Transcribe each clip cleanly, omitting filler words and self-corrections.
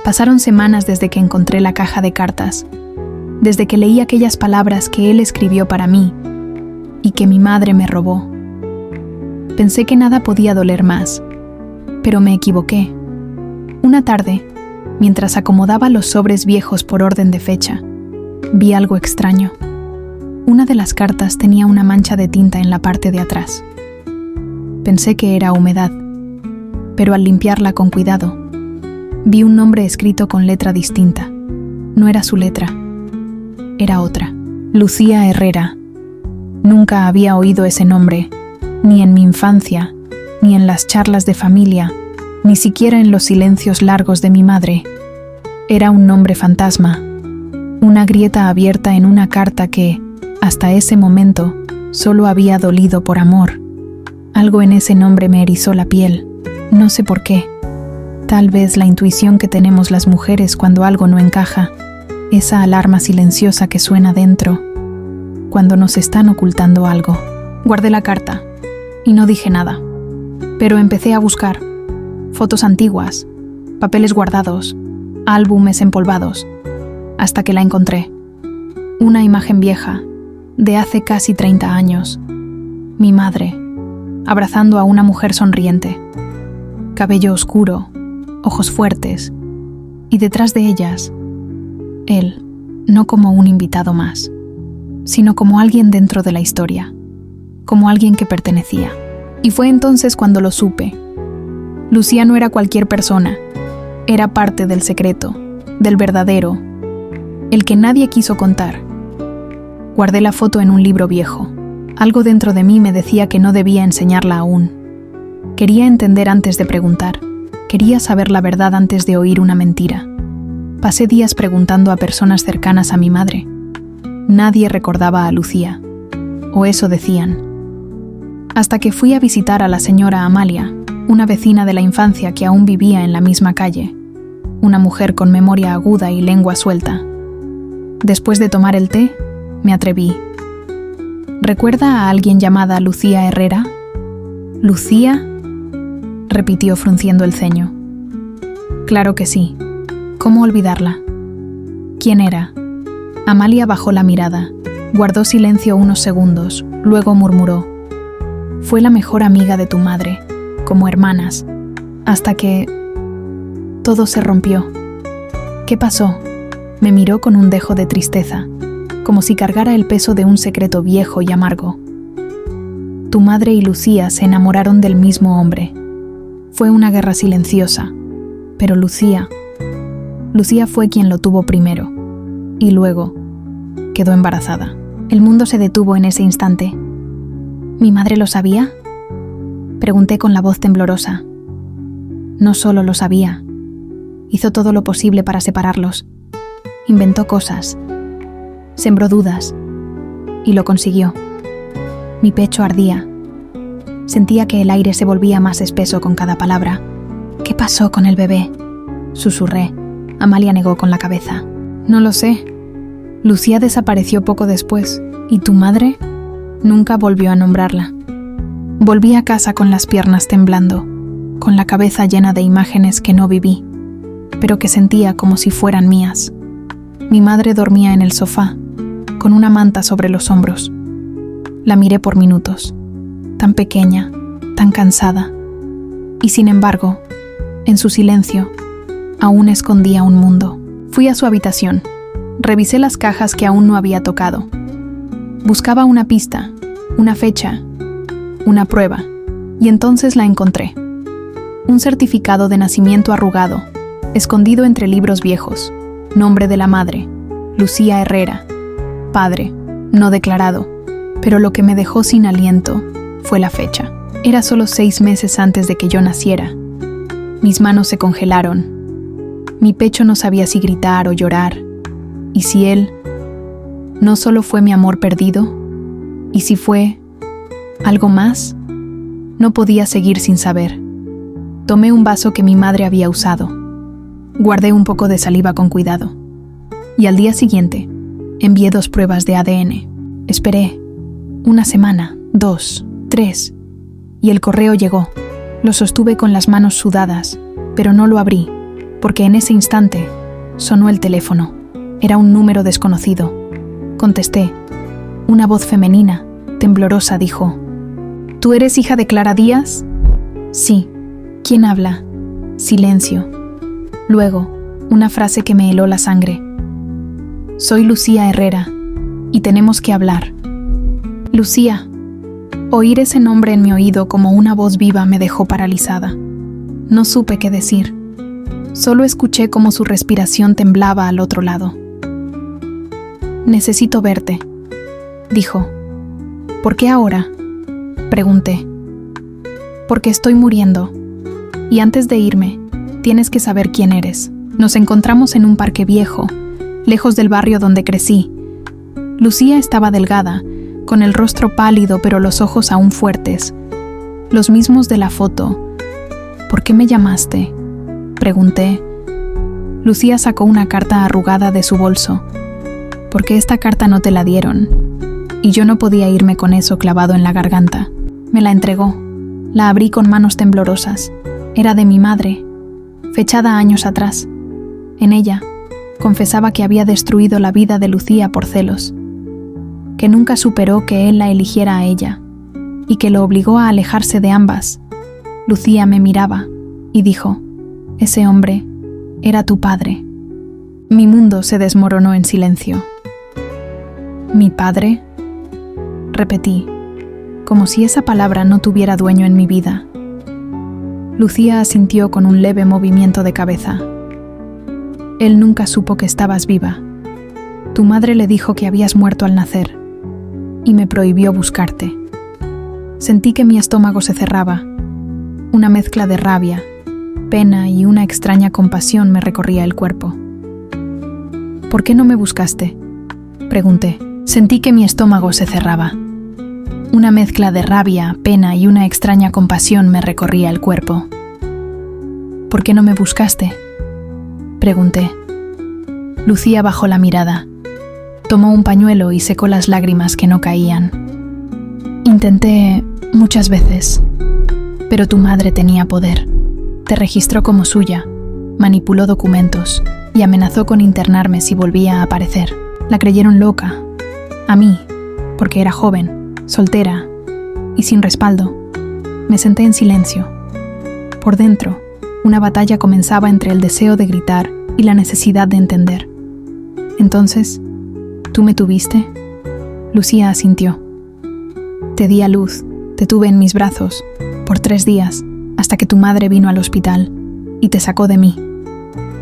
Pasaron semanas desde que encontré la caja de cartas, desde que leí aquellas palabras que él escribió para mí y que mi madre me robó. Pensé que nada podía doler más, pero me equivoqué. Una tarde, mientras acomodaba los sobres viejos por orden de fecha, vi algo extraño. Una de las cartas tenía una mancha de tinta en la parte de atrás. Pensé que era humedad, pero al limpiarla con cuidado, vi un nombre escrito con letra distinta. No era su letra, era otra. Lucía Herrera. Nunca había oído ese nombre, ni en mi infancia, ni en las charlas de familia, ni siquiera en los silencios largos de mi madre. Era un nombre fantasma, una grieta abierta en una carta que, hasta ese momento, solo había dolido por amor. Algo en ese nombre me erizó la piel, no sé por qué. Tal vez la intuición que tenemos las mujeres cuando algo no encaja, esa alarma silenciosa que suena dentro, cuando nos están ocultando algo. Guardé la carta y no dije nada, pero empecé a buscar fotos antiguas, papeles guardados, álbumes empolvados, hasta que la encontré. Una imagen vieja, de hace casi 30 años. Mi madre, abrazando a una mujer sonriente. Cabello oscuro, ojos fuertes, y detrás de ellas, él, no como un invitado más, sino como alguien dentro de la historia, como alguien que pertenecía. Y fue entonces cuando lo supe. Lucía no era cualquier persona, era parte del secreto, del verdadero, el que nadie quiso contar. Guardé la foto en un libro viejo. Algo dentro de mí me decía que no debía enseñarla aún. Quería entender antes de preguntar. Quería saber la verdad antes de oír una mentira. Pasé días preguntando a personas cercanas a mi madre. Nadie recordaba a Lucía, o eso decían. Hasta que fui a visitar a la señora Amalia, una vecina de la infancia que aún vivía en la misma calle, una mujer con memoria aguda y lengua suelta. Después de tomar el té, me atreví. ¿Recuerda a alguien llamada Lucía Herrera? ¿Lucía?, repitió frunciendo el ceño. Claro que sí. ¿Cómo olvidarla? ¿Quién era? Amalia bajó la mirada, guardó silencio unos segundos, luego murmuró: fue la mejor amiga de tu madre, como hermanas, hasta que todo se rompió. ¿Qué pasó? Me miró con un dejo de tristeza, como si cargara el peso de un secreto viejo y amargo. Tu madre y Lucía se enamoraron del mismo hombre. Fue una guerra silenciosa, pero Lucía fue quien lo tuvo primero, y luego quedó embarazada. El mundo se detuvo en ese instante. ¿Mi madre lo sabía?, pregunté con la voz temblorosa. No solo lo sabía, hizo todo lo posible para separarlos. Inventó cosas, sembró dudas, y lo consiguió. Mi pecho ardía. Sentía que el aire se volvía más espeso con cada palabra. ¿Qué pasó con el bebé?, susurré. Amalia negó con la cabeza. No lo sé. Lucía desapareció poco después, y tu madre nunca volvió a nombrarla. Volví a casa con las piernas temblando, con la cabeza llena de imágenes que no viví, pero que sentía como si fueran mías. Mi madre dormía en el sofá, con una manta sobre los hombros. La miré por minutos, tan pequeña, tan cansada, y sin embargo, en su silencio, aún escondía un mundo. Fui a su habitación, revisé las cajas que aún no había tocado. Buscaba una pista, una fecha, una prueba, y entonces la encontré. Un certificado de nacimiento arrugado, escondido entre libros viejos. Nombre de la madre, Lucía Herrera. Padre, no declarado. Pero lo que me dejó sin aliento fue la fecha. Era solo 6 meses antes de que yo naciera. Mis manos se congelaron. Mi pecho no sabía si gritar o llorar. ¿Y si él no solo fue mi amor perdido? ¿Y si fue algo más? No podía seguir sin saber. Tomé un vaso que mi madre había usado. Guardé un poco de saliva con cuidado. Y al día siguiente, envié 2 pruebas de ADN. Esperé 1 semana, 2, 3, y el correo llegó. Lo sostuve con las manos sudadas, pero no lo abrí, porque en ese instante sonó el teléfono. Era un número desconocido. Contesté. Una voz femenina, temblorosa, dijo: ¿Tú eres hija de Clara Díaz? Sí. ¿Quién habla? Silencio. Luego, una frase que me heló la sangre. Soy Lucía Herrera, y tenemos que hablar. Lucía. Oír ese nombre en mi oído como una voz viva me dejó paralizada. No supe qué decir. Solo escuché cómo su respiración temblaba al otro lado. Necesito verte, dijo. ¿Por qué ahora?, pregunté. Porque estoy muriendo. Y antes de irme, tienes que saber quién eres. Nos encontramos en un parque viejo, lejos del barrio donde crecí. Lucía estaba delgada, con el rostro pálido pero los ojos aún fuertes, los mismos de la foto. ¿Por qué me llamaste?, pregunté. Lucía sacó una carta arrugada de su bolso. ¿Por qué esta carta no te la dieron? Y yo no podía irme con eso clavado en la garganta. Me la entregó. La abrí con manos temblorosas. Era de mi madre, fechada años atrás. En ella, confesaba que había destruido la vida de Lucía por celos, que nunca superó que él la eligiera a ella, y que lo obligó a alejarse de ambas. Lucía me miraba y dijo: ese hombre era tu padre. Mi mundo se desmoronó en silencio. ¿Mi padre?, repetí, como si esa palabra no tuviera dueño en mi vida. Lucía asintió con un leve movimiento de cabeza. Él nunca supo que estabas viva. Tu madre le dijo que habías muerto al nacer, y me prohibió buscarte. Sentí que mi estómago se cerraba. Una mezcla de rabia, pena y una extraña compasión me recorría el cuerpo. ¿Por qué no me buscaste?, pregunté. Sentí que mi estómago se cerraba. Una mezcla de rabia, pena y una extraña compasión me recorría el cuerpo. ¿Por qué no me buscaste?, pregunté. Lucía bajó la mirada. Tomó un pañuelo y secó las lágrimas que no caían. Intenté muchas veces, pero tu madre tenía poder. Te registró como suya, manipuló documentos y amenazó con internarme si volvía a aparecer. La creyeron loca. A mí, porque era joven, soltera y sin respaldo. Me senté en silencio. Por dentro, una batalla comenzaba entre el deseo de gritar y la necesidad de entender. Entonces, ¿tú me tuviste? Lucía asintió. Te di a luz, te tuve en mis brazos, por 3 días, hasta que tu madre vino al hospital y te sacó de mí.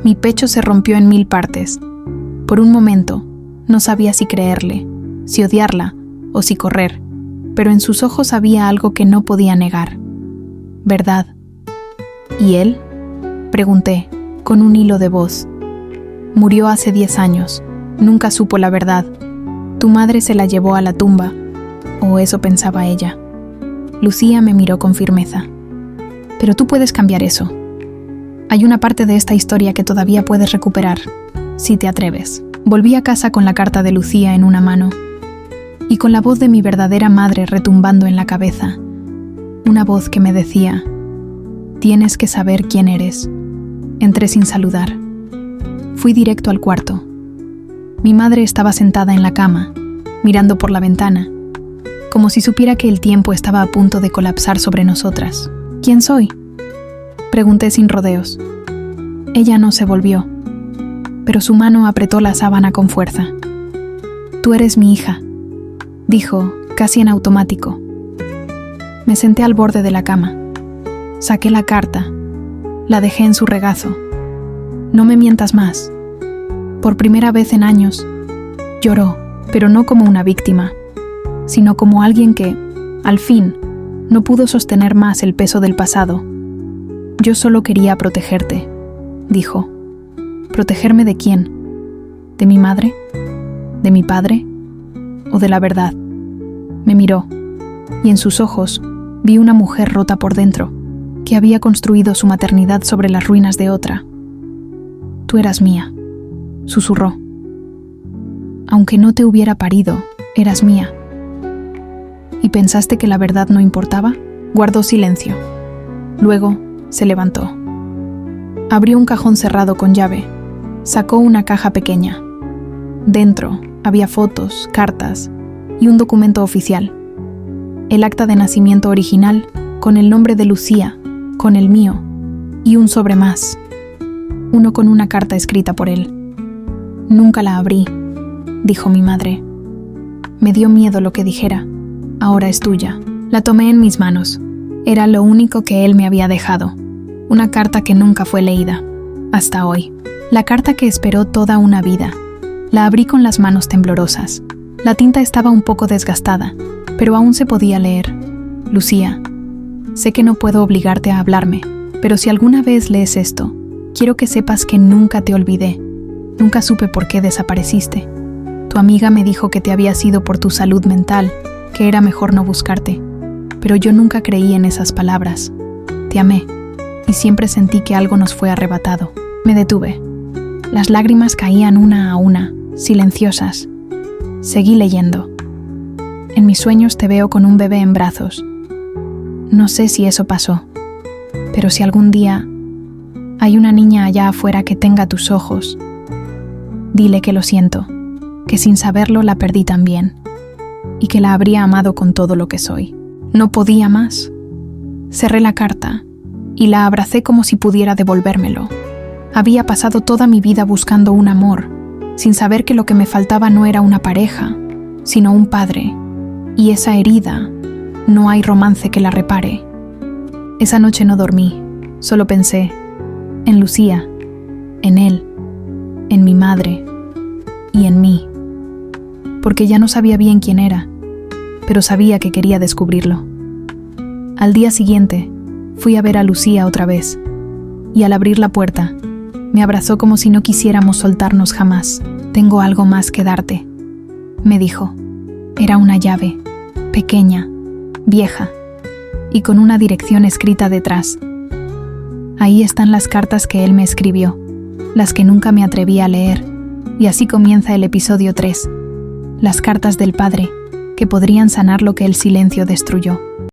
Mi pecho se rompió en 1000 partes. Por un momento, no sabía si creerle, si odiarla o si correr, pero en sus ojos había algo que no podía negar. ¿Verdad? ¿Y él?, pregunté, con un hilo de voz. Murió hace 10 años. Nunca supo la verdad. Tu madre se la llevó a la tumba, o eso pensaba ella. Lucía me miró con firmeza. Pero tú puedes cambiar eso. Hay una parte de esta historia que todavía puedes recuperar, si te atreves. Volví a casa con la carta de Lucía en una mano, y con la voz de mi verdadera madre retumbando en la cabeza. Una voz que me decía: tienes que saber quién eres. Entré sin saludar. Fui directo al cuarto. Mi madre estaba sentada en la cama, mirando por la ventana, como si supiera que el tiempo estaba a punto de colapsar sobre nosotras. ¿Quién soy?, pregunté sin rodeos. Ella no se volvió, pero su mano apretó la sábana con fuerza. Tú eres mi hija, dijo, casi en automático. Me senté al borde de la cama. Saqué la carta. La dejé en su regazo. No me mientas más. Por primera vez en años, lloró, pero no como una víctima, sino como alguien que, al fin, no pudo sostener más el peso del pasado. Yo solo quería protegerte, dijo. ¿Protegerme de quién? ¿De mi madre? ¿De mi padre? ¿O de la verdad? Me miró, y en sus ojos vi una mujer rota por dentro, que había construido su maternidad sobre las ruinas de otra. Tú eras mía, susurró. Aunque no te hubiera parido, eras mía. ¿Y pensaste que la verdad no importaba? Guardó silencio. Luego se levantó. Abrió un cajón cerrado con llave. Sacó una caja pequeña. Dentro había fotos, cartas y un documento oficial. El acta de nacimiento original, con el nombre de Lucía, con el mío, y un sobre más. Uno con una carta escrita por él. «Nunca la abrí», dijo mi madre. Me dio miedo lo que dijera. «Ahora es tuya». La tomé en mis manos. Era lo único que él me había dejado. Una carta que nunca fue leída. Hasta hoy. La carta que esperó toda una vida. La abrí con las manos temblorosas. La tinta estaba un poco desgastada, pero aún se podía leer. «Lucía, sé que no puedo obligarte a hablarme, pero si alguna vez lees esto, quiero que sepas que nunca te olvidé. Nunca supe por qué desapareciste. Tu amiga me dijo que te había ido por tu salud mental, que era mejor no buscarte. Pero yo nunca creí en esas palabras. Te amé, y siempre sentí que algo nos fue arrebatado». Me detuve. Las lágrimas caían una a una, silenciosas. Seguí leyendo. «En mis sueños te veo con un bebé en brazos. No sé si eso pasó, pero si algún día hay una niña allá afuera que tenga tus ojos, dile que lo siento, que sin saberlo la perdí también, y que la habría amado con todo lo que soy». No podía más. Cerré la carta y la abracé como si pudiera devolvérmelo. Había pasado toda mi vida buscando un amor, sin saber que lo que me faltaba no era una pareja, sino un padre, y esa herida, no hay romance que la repare. Esa noche no dormí, solo pensé en Lucía, en él, en mi madre y en mí, porque ya no sabía bien quién era, pero sabía que quería descubrirlo. Al día siguiente, fui a ver a Lucía otra vez, y al abrir la puerta, me abrazó como si no quisiéramos soltarnos jamás. «Tengo algo más que darte», me dijo. Era una llave, pequeña, vieja, y con una dirección escrita detrás. Ahí están las cartas que él me escribió, las que nunca me atreví a leer, y así comienza el episodio 3, las cartas del padre, que podrían sanar lo que el silencio destruyó.